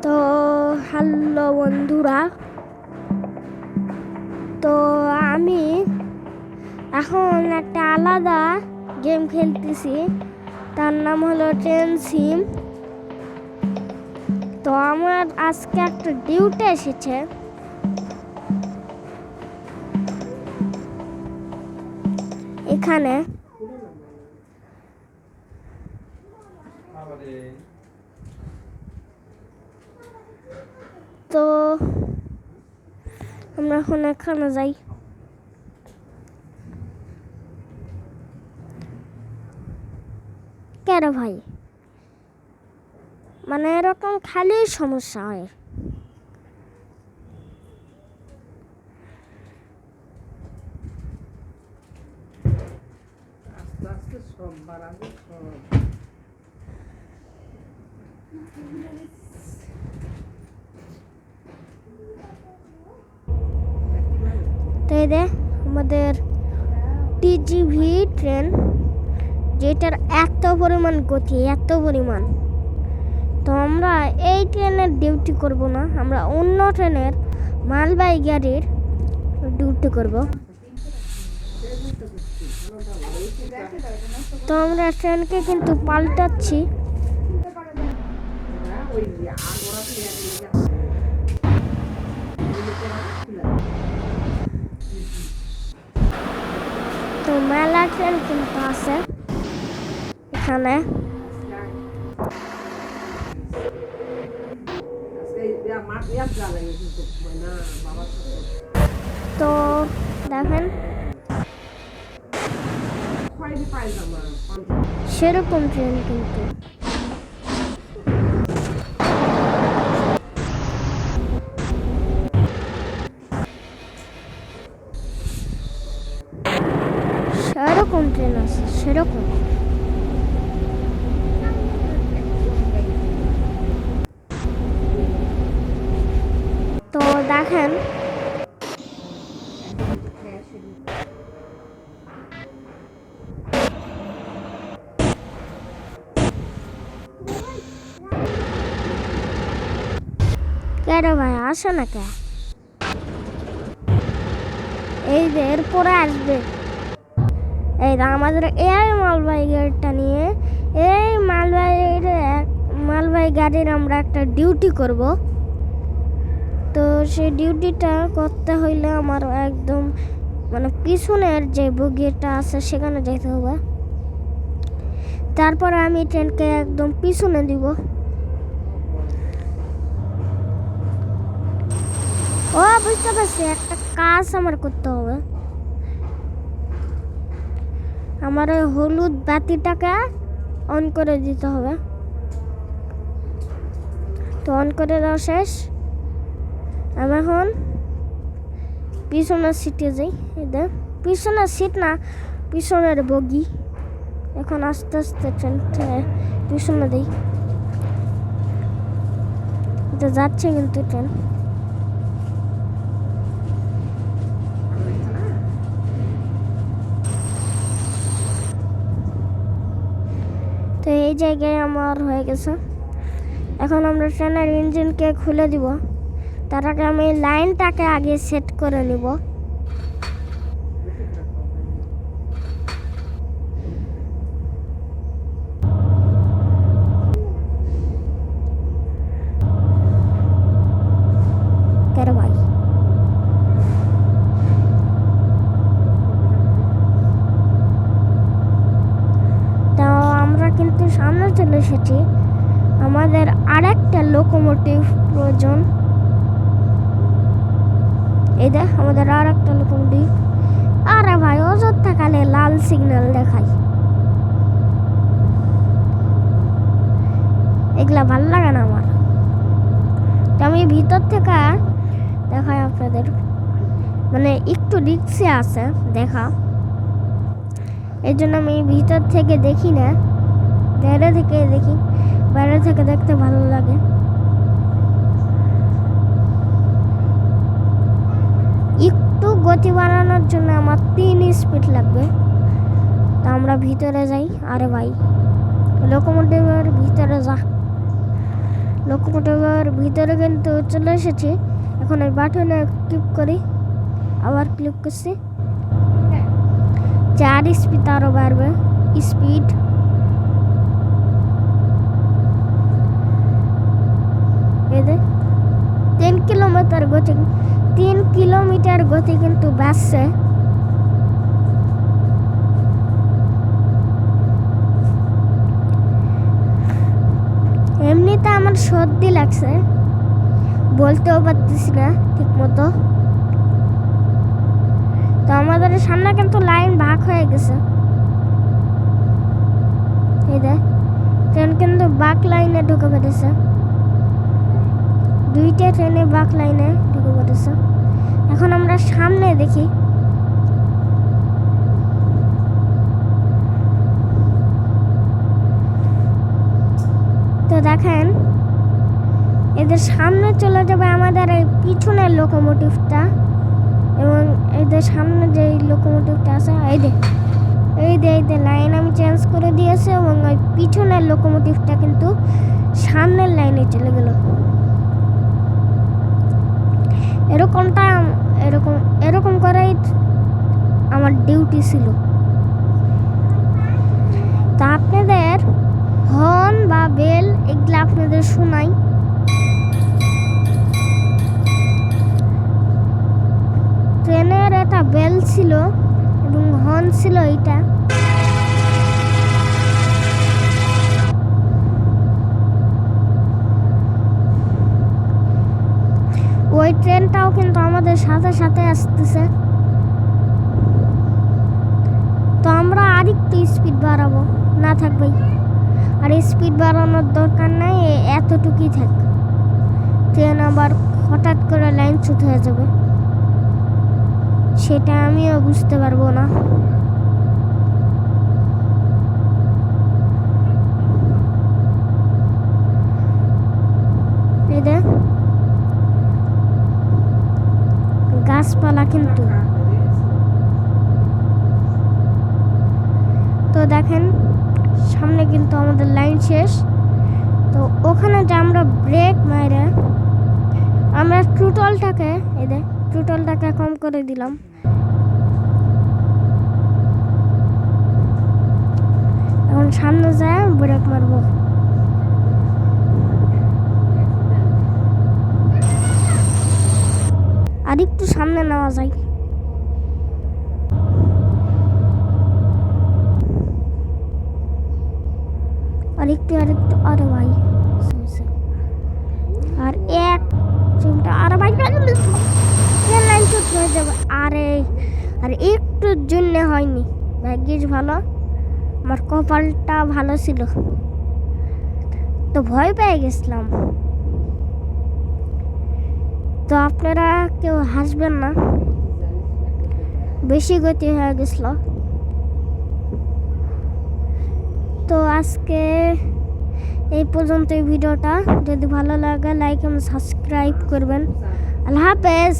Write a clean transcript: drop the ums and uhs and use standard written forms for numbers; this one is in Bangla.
তো হ্যালো বন্ধুরা, তো আমি এখন একটা আলাদা গেম খেলতেছি, তার নাম হলো ট্রেন সিম। তো আমার আজকে একটা ডিউটি এসেছে, এখানে তো আমরা এখন এখানে যাই। কেন ভাই, মানে এরকম খালি সমস্যা হয়। তো এই যে আমাদের টিজিভি ট্রেন, যেটার এত পরিমাণ গতি, এত পরিমাণ। তো আমরা এই ট্রেনের ডিউটি করব না, আমরা অন্য ট্রেনের মালবাহী গাড়ির ডিউটি করব। তো আমরা ট্রেনকে কিন্তু পাল্টাচ্ছি। তো মেলা ট্রেন কিন্তু আছে এখানে। তো দেখেন সেরকম ট্রেন কিন্তু। সেরকম ট্রেন আছে, সেরকম। তো দেখেন কেন ভাই আসে না কে? এই যে এরপরে আসবে, এই আমাদের এই মালবাহী গাড়িটা নিয়ে, এই মালবাহী গাড়ির আমরা একটা ডিউটি করব। তো সেই ডিউটিটা করতে হইলে আমার একদম মানে পিছনের যে বগিটা আছে সেখানে যেতে হবে। তারপরে আমি ট্রেনকে একদম পিছনে দিব। ও বুঝতে পারছি, একটা কাজ আমার করতে হবে। আমার ওই হলুদ বাতিটাকে অন করে দিতে হবে। তো অন করে দেওয়া শেষ। আমি এখন পিছনের সিটে যাই। পিছনের সিট না, পিছনের বগি। এখন আস্তে আস্তে ট্রেনটা পিছনে দিই। এটা যাচ্ছে কিন্তু ট্রেন। তো এই জায়গায় আমার হয়ে গেছে। এখন আমরা ট্রেনের ইঞ্জিনকে খুলে দিব। তার আগে আমি লাইনটাকে আগে সেট করে নিব। ভাই তো আমরা কিন্তু সামনে চলে এসেছি। আমাদের আরেকটা লোকোমোটিভ প্রয়োজন। এই দেখ আমাদের আর একটা লোকোমোটিভ। আরে ভাই অযথা কালে লাল সিগন্যাল দেখাই, এগুলা ভালো লাগে না আমার। তো আমি ভিতর থেকে দেখাই আপনাদের, মানে একটু রিক্সে আছে দেখা, এই জন্য আমি ভিতর থেকে দেখি না, বাইরে থেকে দেখি। বাইরে থেকে দেখতে ভালো লাগে। একটু গতি বাড়ানোর জন্য আমার 3 স্পিড লাগবে। তা আমরা ভিতরে যাই। আরে ভাই লোকোমোটিভের ভিতরে যা, লোকোমোটিভের ভিতরে কিন্তু চলে এসেছি। এখন এই বাটনে ক্লিক করি, আবার ক্লিক করছি, চার স্পিড আরও বাড়বে। স্পিড এদের 3 কিলোমিটার গতি, 3 কিলোমিটার গতি কিন্তু বাড়ছে। এমনিতে আমার সর্দি লাগছে, বলতেও পারতেছি না ঠিক মতো। তো আমাদের সামনে কিন্তু লাইন ভাগ হয়ে গেছে। এই দেখ, ট্রেন কিন্তু বাক লাইনে ঢুকে পড়েছে, 2টা ট্রেনে বাক লাইনে ঢুকে পড়েছে। এখন আমরা সামনে দেখি, তো দেখেন এদের সামনে চলে যাবে আমাদের এই পিছনের লোকোমোটিভটা, এবং এদের সামনে যে লোকোমোটিভটা আছে এই যে লাইন আমি চেঞ্জ করে দিয়েছি, এবং ওই পিছনের লোকোমোটিভটা কিন্তু সামনের লাইনে চলে গেল। এরকম করেই আমার ডিউটি ছিল। তা আপনাদের হর্ন বা বেল এগুলো আপনাদের শোনাই। ট্রেনের একটা বেল ছিল এবং হর্ন ছিল এইটা। ওই ট্রেনটাও কিন্তু আমাদের সাথে সাথে আসতেছে। তো আমরা আরেকটু স্পিড বাড়াবো, না থাকবেই, আর স্পিড বাড়ানোর দরকার নাই, এতটুকুই থাক। ট্রেন আবার হঠাৎ করে লাইন ছুট হয়ে যাবে, সেটা আমিও বুঝতে পারবো না। গাছপালা কিন্তু, তো দেখেন সামনে কিন্তু আমাদের লাইন শেষ। তো ওখানে যে আমরা ব্রেক মারে আমরা ট্রুটলটাকে কম করে দিলাম। এখন সামনে যায় ব্রেক মারবো। আর একটু সামনে নেওয়া যায়, আরেকটু আরে ভাই, আর এক চিমটা, আরে ভাই লাইন চুট হয়ে যাবে। আর একটুর জন্য হয়নি, ভাগ্যিস ভালো, আমার কপালটা ভালো ছিল, তো ভয় পেয়ে গেছিলাম। তো আপনারা কেউ হাসবেন না, বেশি গতি হয়ে গেছিল। তো আজকে এই পর্যন্ত এই ভিডিওটা, যদি ভালো লাগে লাইক এবং সাবস্ক্রাইব করবেন। আল্লাহ হাফেজ।